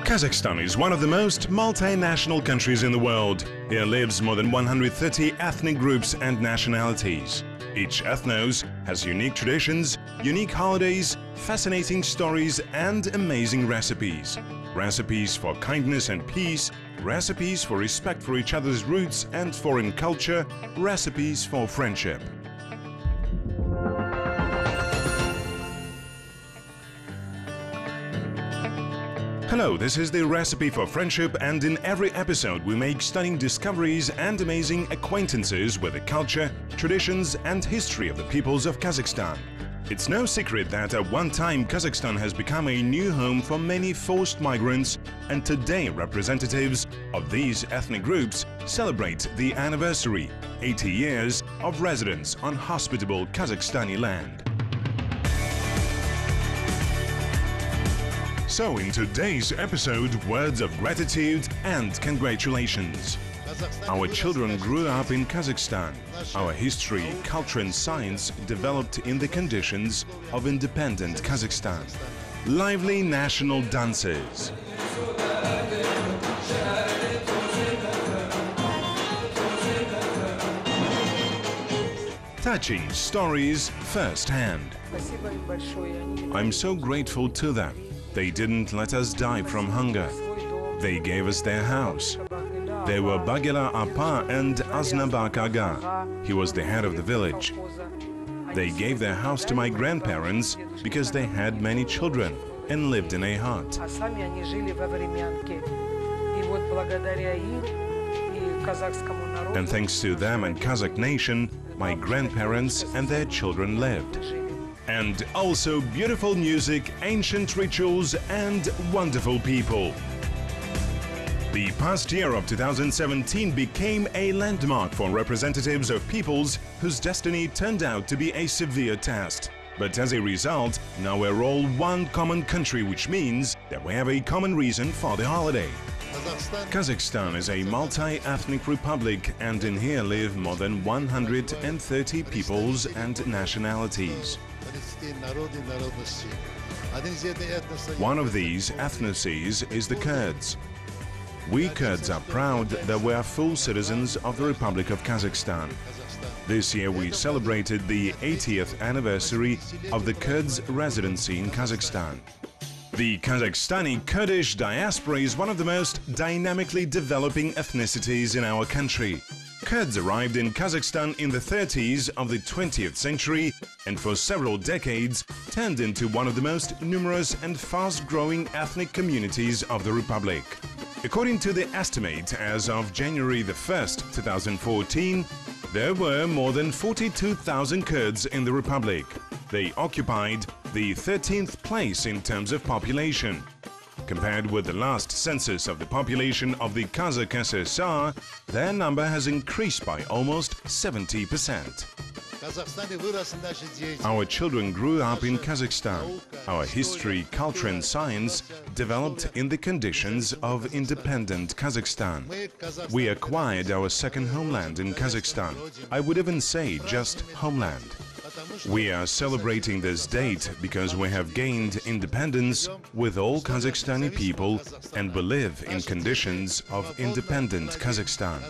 Kazakhstan is one of the most multinational countries in the world. Here lives more than 130 ethnic groups and nationalities. Each ethnos has unique traditions, unique holidays, fascinating stories and amazing recipes. Recipes for kindness and peace, recipes for respect for each other's roots and foreign culture, recipes for friendship. Hello, this is the Recipe for Friendship, and in every episode we make stunning discoveries and amazing acquaintances with the culture, traditions and history of the peoples of Kazakhstan. It's no secret that at one time Kazakhstan has become a new home for many forced migrants, and today representatives of these ethnic groups celebrate the anniversary, 80 years of residence on hospitable Kazakhstani land. So in today's episode, words of gratitude and congratulations. Our children grew up in Kazakhstan. Our history, culture and science developed in the conditions of independent Kazakhstan. Lively national dances. Touching stories firsthand. I'm so grateful to them. They didn't let us die from hunger. They gave us their house. They were Bagila Apa and Aznabak Aga. He was the head of the village. They gave their house to my grandparents because they had many children and lived in a hut. And thanks to them and Kazakh nation, my grandparents and their children lived. And also beautiful music, ancient rituals and wonderful people. The past year of 2017 became a landmark for representatives of peoples whose destiny turned out to be a severe test. But as a result, now we're all one common country, which means that we have a common reason for the holiday. Kazakhstan is a multi-ethnic republic, and in here live more than 130 peoples and nationalities. One of these ethnicities is the Kurds. We Kurds are proud that we are full citizens of the Republic of Kazakhstan. This year we celebrated the 80th anniversary of the Kurds' residency in Kazakhstan. The Kazakhstani Kurdish diaspora is one of the most dynamically developing ethnicities in our country. Kurds arrived in Kazakhstan in the 30s of the 20th century and for several decades turned into one of the most numerous and fast-growing ethnic communities of the Republic. According to the estimate as of January the 1st, 2014, there were more than 42,000 Kurds in the Republic. They occupied the 13th place in terms of population. Compared with the last census of the population of the Kazakh SSR, their number has increased by almost 70%. Our children grew up in Kazakhstan. Our history, culture and science developed in the conditions of independent Kazakhstan. We acquired our second homeland in Kazakhstan. I would even say just homeland. We are celebrating this date because we have gained independence with all Kazakhstani people and we live in conditions of independent Kazakhstan.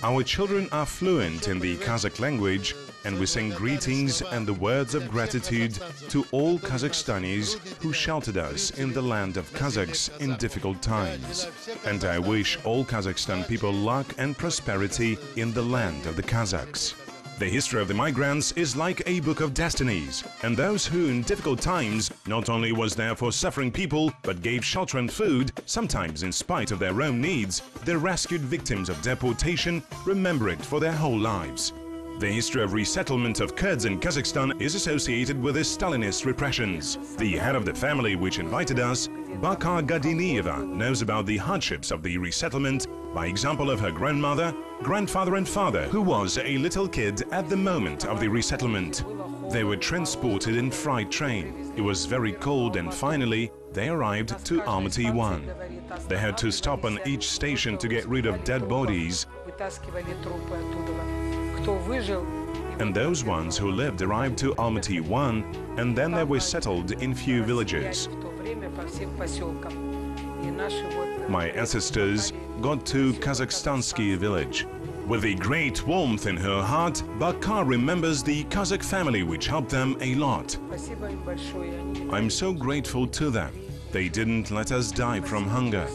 Our children are fluent in the Kazakh language and we sing greetings and the words of gratitude to all Kazakhstanis who sheltered us in the land of Kazakhs in difficult times. And I wish all Kazakhstan people luck and prosperity in the land of the Kazakhs. The history of the migrants is like a book of destinies, and those who in difficult times not only was there for suffering people but gave shelter and food, sometimes in spite of their own needs, the rescued victims of deportation remember it for their whole lives. The history of resettlement of Kurds in Kazakhstan is associated with the Stalinist repressions. The head of the family which invited us, Bakar Gadinieva, knows about the hardships of the resettlement by example of her grandmother, grandfather and father, who was a little kid at the moment of the resettlement. They were transported in freight train. It was very cold and finally they arrived to Almaty 1. They had to stop on each station to get rid of dead bodies. And those ones who lived arrived to Almaty 1 and then they were settled in few villages. My ancestors got to Kazakhstansky village. With a great warmth in her heart, Bakar remembers the Kazakh family which helped them a lot. I'm so grateful to them. They didn't let us die from hunger.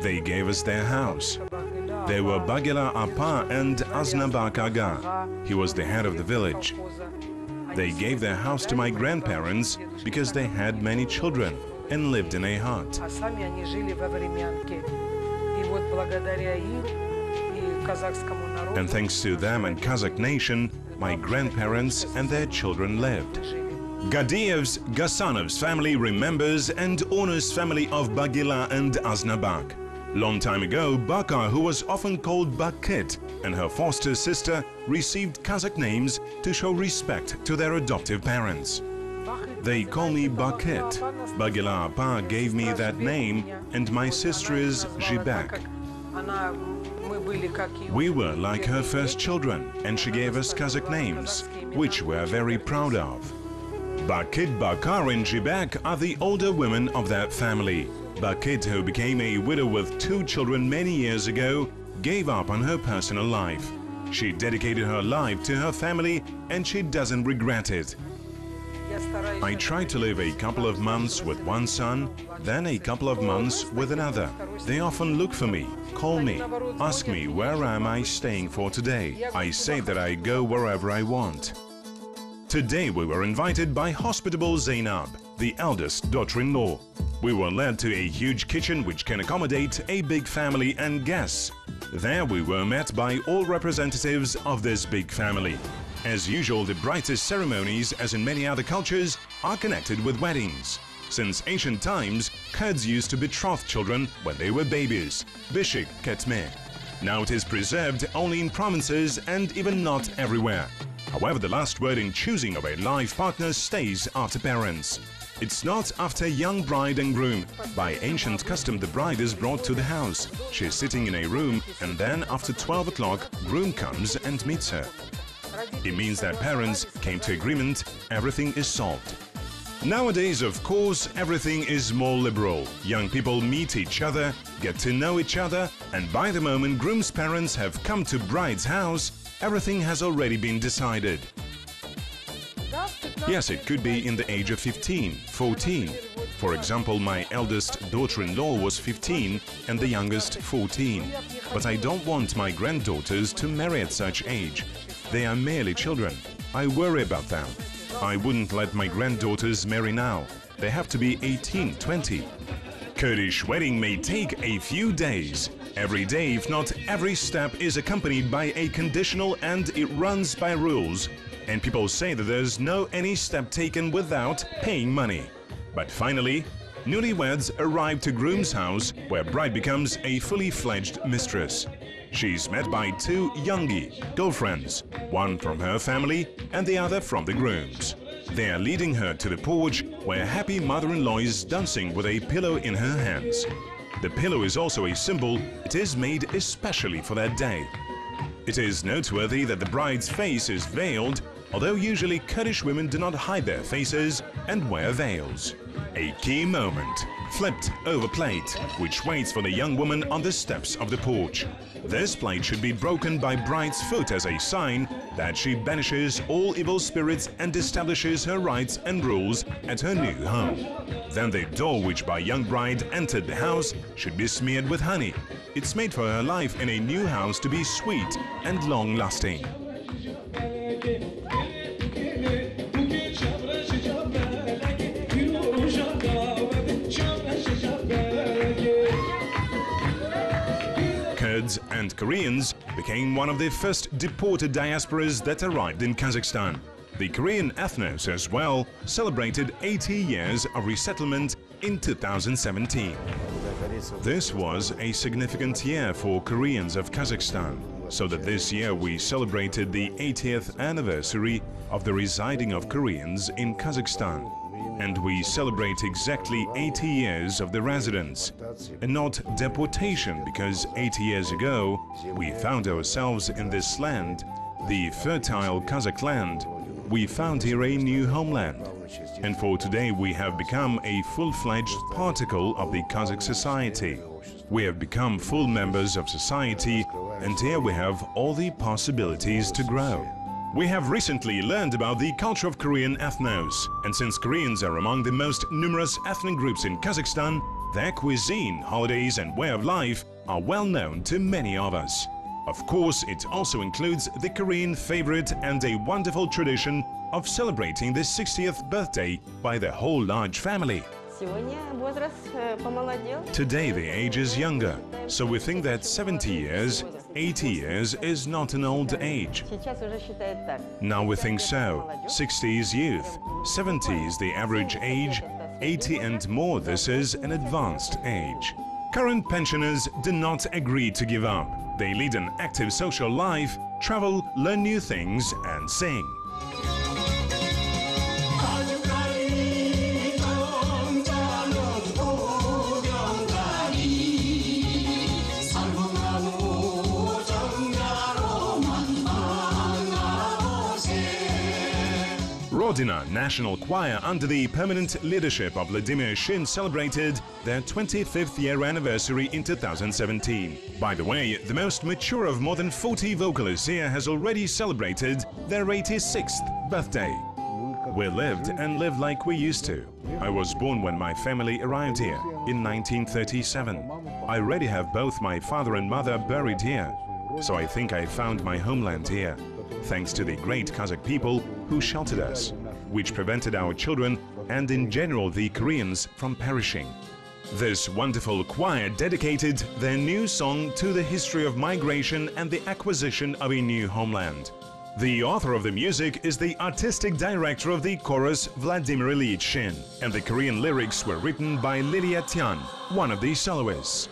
They gave us their house. They were Bagila Apa and Aznabak Aga. He was the head of the village. They gave their house to my grandparents because they had many children and lived in a hut. And thanks to them and Kazakh nation, my grandparents and their children lived. Gadiev's Gasanov's family remembers and honors family of Bagila and Aznabak. Long time ago, Bakar, who was often called Bakit, and her foster sister received Kazakh names to show respect to their adoptive parents. They call me Bakit. Bagila Apa gave me that name, and my sister is Jibek. We were like her first children, and she gave us Kazakh names, which we're very proud of. Bakit, Bakar and Jibek are the older women of that family. Bakit, who became a widow with 2 children many years ago, gave up on her personal life. She dedicated her life to her family and she doesn't regret it. I tried to live a couple of months with one son, then a couple of months with another. They often look for me, call me, ask me where am I staying for today. I say that I go wherever I want. Today we were invited by hospitable Zainab, the eldest daughter-in-law. We were led to a huge kitchen which can accommodate a big family and guests. There we were met by all representatives of this big family. As usual, the brightest ceremonies, as in many other cultures, are connected with weddings. Since ancient times, Kurds used to betroth children when they were babies, bishik ketme. Now it is preserved only in provinces and even not everywhere. However, the last word in choosing of a life partner stays after parents. It's not after young bride and groom. By ancient custom, the bride is brought to the house. She is sitting in a room, and then after 12 o'clock, groom comes and meets her. It means that parents came to agreement, everything is solved. Nowadays, of course, everything is more liberal. Young people meet each other, get to know each other, and by the moment groom's parents have come to bride's house, everything has already been decided. Yes, it could be in the age of 15, 14. For example, my eldest daughter-in-law was 15 and the youngest 14. But I don't want my granddaughters to marry at such age. They are merely children. I worry about them. I wouldn't let my granddaughters marry now. They have to be 18, 20. Kurdish wedding may take a few days. Every day, if not every step, is accompanied by a conditional and it runs by rules. And people say that there's no any step taken without paying money. But finally, newlyweds arrive to groom's house where bride becomes a fully fledged mistress. She's met by 2 youngie girlfriends, one from her family and the other from the groom's. They are leading her to the porch where happy mother-in-law is dancing with a pillow in her hands. The pillow is also a symbol, it is made especially for that day. It is noteworthy that the bride's face is veiled, although usually Kurdish women do not hide their faces and wear veils. A key moment, flipped over plate, which waits for the young woman on the steps of the porch. This plate should be broken by bride's foot as a sign that she banishes all evil spirits and establishes her rights and rules at her new home. Then the door which by young bride entered the house should be smeared with honey. It's made for her life in a new house to be sweet and long-lasting. Kurds and Koreans became one of the first deported diasporas that arrived in Kazakhstan. The Korean ethnos as well celebrated 80 years of resettlement in 2017. This was a significant year for Koreans of Kazakhstan, so that this year we celebrated the 80th anniversary of the residing of Koreans in Kazakhstan. And we celebrate exactly 80 years of the residence, and not deportation, because 80 years ago we found ourselves in this land, the fertile Kazakh land, we found here a new homeland. And for today we have become a full-fledged particle of the Kazakh society. We have become full members of society, and here we have all the possibilities to grow. We have recently learned about the culture of Korean ethnos, and since Koreans are among the most numerous ethnic groups in Kazakhstan, their cuisine, holidays and way of life are well known to many of us. Of course, it also includes the Korean favorite and a wonderful tradition of celebrating the 60th birthday by the whole large family. Today the age is younger, so we think that 70 years, 80 years is not an old age. Now we think so. 60 is youth, 70 is the average age, 80 and more, this is an advanced age. Current pensioners do not agree to give up. They lead an active social life, travel, learn new things and sing. Rodina National Choir under the permanent leadership of Vladimir Shin celebrated their 25th year anniversary in 2017. By the way, the most mature of more than 40 vocalists here has already celebrated their 86th birthday. We lived and live like we used to. I was born when my family arrived here in 1937. I already have both my father and mother buried here, so I think I found my homeland here, thanks to the great Kazakh people who sheltered us, which prevented our children and in general the Koreans from perishing. This wonderful choir dedicated their new song to the history of migration and the acquisition of a new homeland. The author of the music is the artistic director of the chorus Vladimir Ilyich Shin, and the Korean lyrics were written by Lilia Tian, one of the soloists.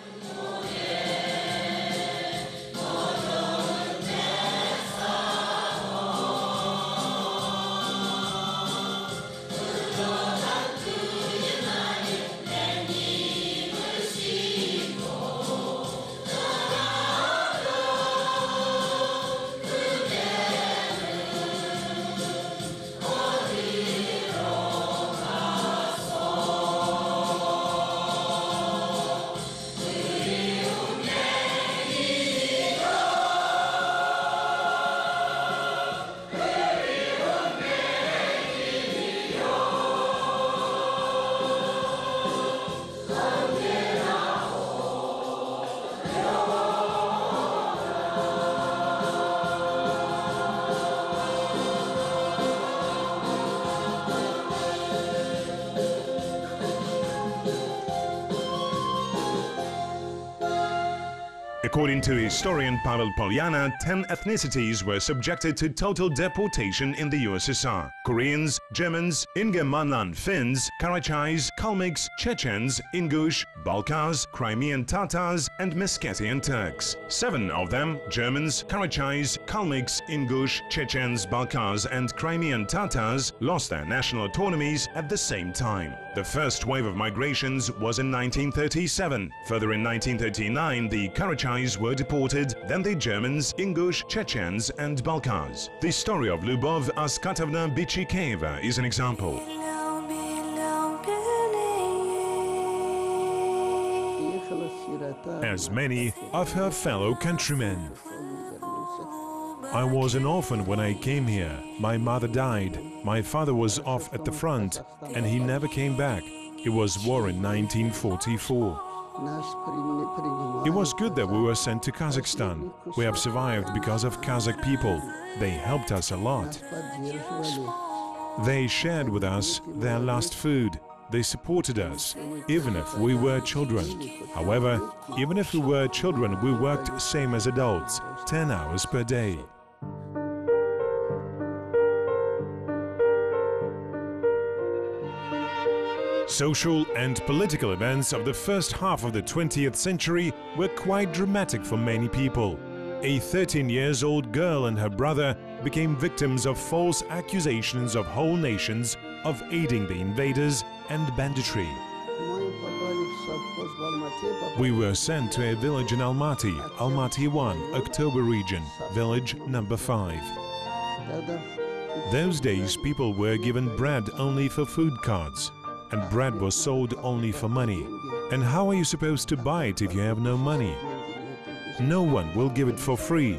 According to historian Pavel Polyana, 10 ethnicities were subjected to total deportation in the USSR. Koreans, Germans, Ingermanland Finns, Karachais, Kalmyks, Chechens, Ingush, Balkars, Crimean Tatars and Meskhetian Turks. 7 of them, Germans, Karachais, Kalmyks, Ingush, Chechens, Balkars and Crimean Tatars, lost their national autonomies at the same time. The first wave of migrations was in 1937. Further in 1939, the Karachais were deported, then the Germans, Ingush, Chechens and Balkars. The story of Lubov Askatovna Bichikeva is an example. As many of her fellow countrymen. I was an orphan when I came here. My mother died. My father was off at the front and he never came back. It was war in 1944. It was good that we were sent to Kazakhstan. We have survived because of Kazakh people. They helped us a lot. They shared with us their last food. They supported us, even if we were children. However, even if we were children, we worked same as adults, 10 hours per day. Social and political events of the first half of the 20th century were quite dramatic for many people. A 13-year-old girl and her brother became victims of false accusations of whole nations of aiding the invaders and banditry. We were sent to a village in Almaty, Almaty 1, October region, village number 5. Those days people were given bread only for food cards, and bread was sold only for money. And how are you supposed to buy it if you have no money? No one will give it for free.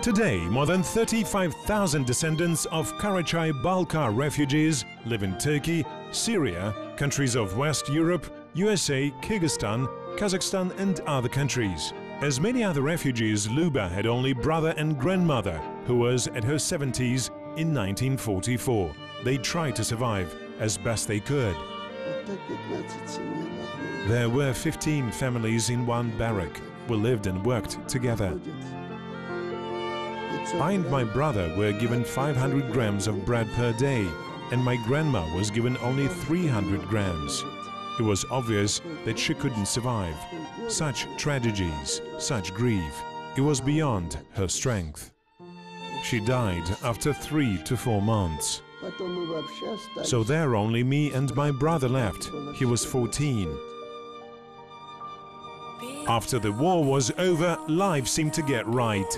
Today, more than 35,000 descendants of Karachay-Balkar refugees live in Turkey, Syria, countries of West Europe, USA, Kyrgyzstan, Kazakhstan and other countries. As many other refugees, Luba had only brother and grandmother, who was at her 70s in 1944. They tried to survive as best they could. There were 15 families in one barrack. We lived and worked together. I and my brother were given 500 grams of bread per day, and my grandma was given only 300 grams. It was obvious that she couldn't survive. Such tragedies, such grief, it was beyond her strength. She died after 3 to 4 months. So there only me and my brother left. He was 14. After the war was over, life seemed to get right.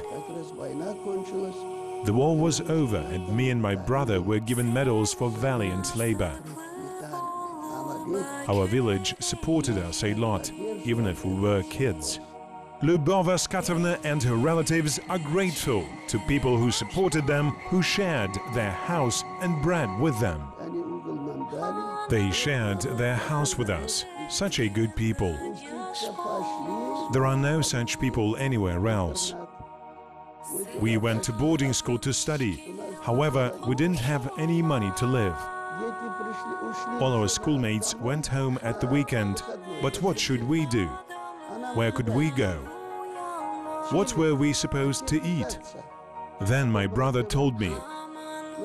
The war was over and me and my brother were given medals for valiant labor. Our village supported us a lot, even if we were kids. Lubova Skatovna and her relatives are grateful to people who supported them, who shared their house and bread with them. They shared their house with us. Such a good people. There are no such people anywhere else. We went to boarding school to study. However, we didn't have any money to live. All our schoolmates went home at the weekend, but what should we do? Where could we go? What were we supposed to eat? Then my brother told me,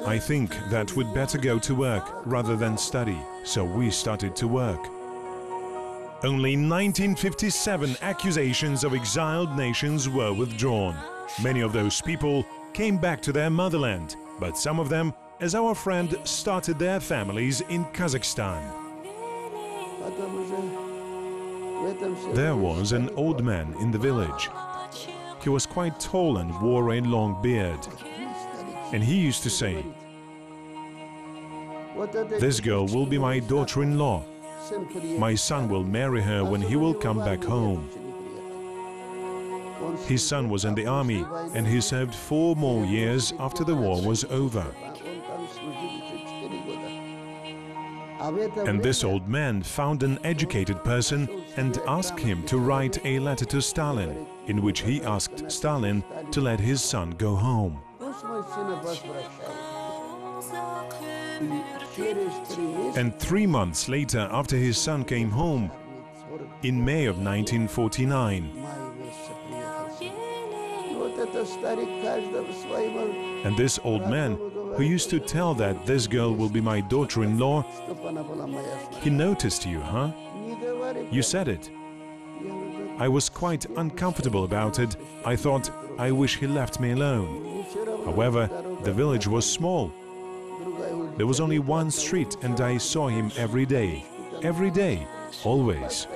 I think that we'd better go to work rather than study, so we started to work. Only in 1957 accusations of exiled nations were withdrawn. Many of those people came back to their motherland, but some of them, as our friend, started their families in Kazakhstan. There was an old man in the village. He was quite tall and wore a long beard. And he used to say, "This girl will be my daughter-in-law. My son will marry her when he will come back home." His son was in the army and he served 4 more years after the war was over. And this old man found an educated person and asked him to write a letter to Stalin, in which he asked Stalin to let his son go home. And 3 months later, after his son came home, in May of 1949, and this old man, who used to tell that this girl will be my daughter-in-law, he noticed you, huh? You said it. I was quite uncomfortable about it. I thought, I wish he left me alone. However, the village was small. There was only one street and I saw him every day, always.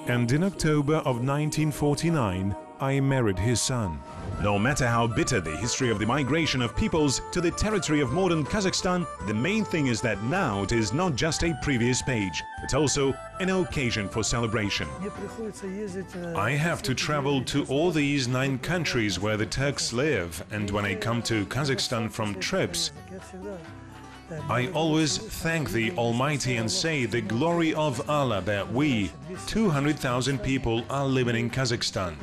And in October of 1949, I married his son. No matter how bitter the history of the migration of peoples to the territory of modern Kazakhstan, the main thing is that now it is not just a previous page, but also an occasion for celebration. I have to travel to all these 9 countries where the Turks live, and when I come to Kazakhstan from trips, I always thank the Almighty and say the glory of Allah that we, 200,000 people, are living in Kazakhstan.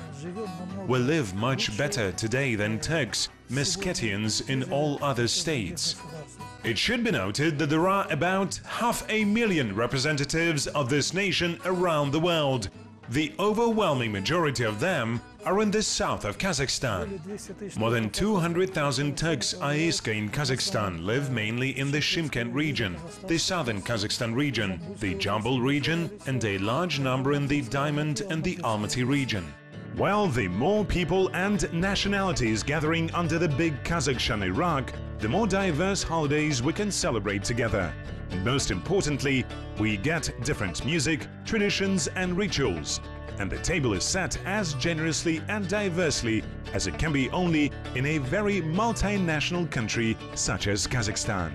We live much better today than Turks, Meskhetians in all other states. It should be noted that there are about 500,000 representatives of this nation around the world. The overwhelming majority of them are in the south of Kazakhstan. More than 200,000 Turks Aiska in Kazakhstan live mainly in the Shymkent region, the southern Kazakhstan region, the Jambul region, and a large number in the Diamond and the Almaty region. Well, the more people and nationalities gathering under the big Kazakhstan Iraq, the more diverse holidays we can celebrate together. And most importantly, we get different music, traditions and rituals. and the table is set as generously and diversely as it can be only in a very multinational country such as Kazakhstan.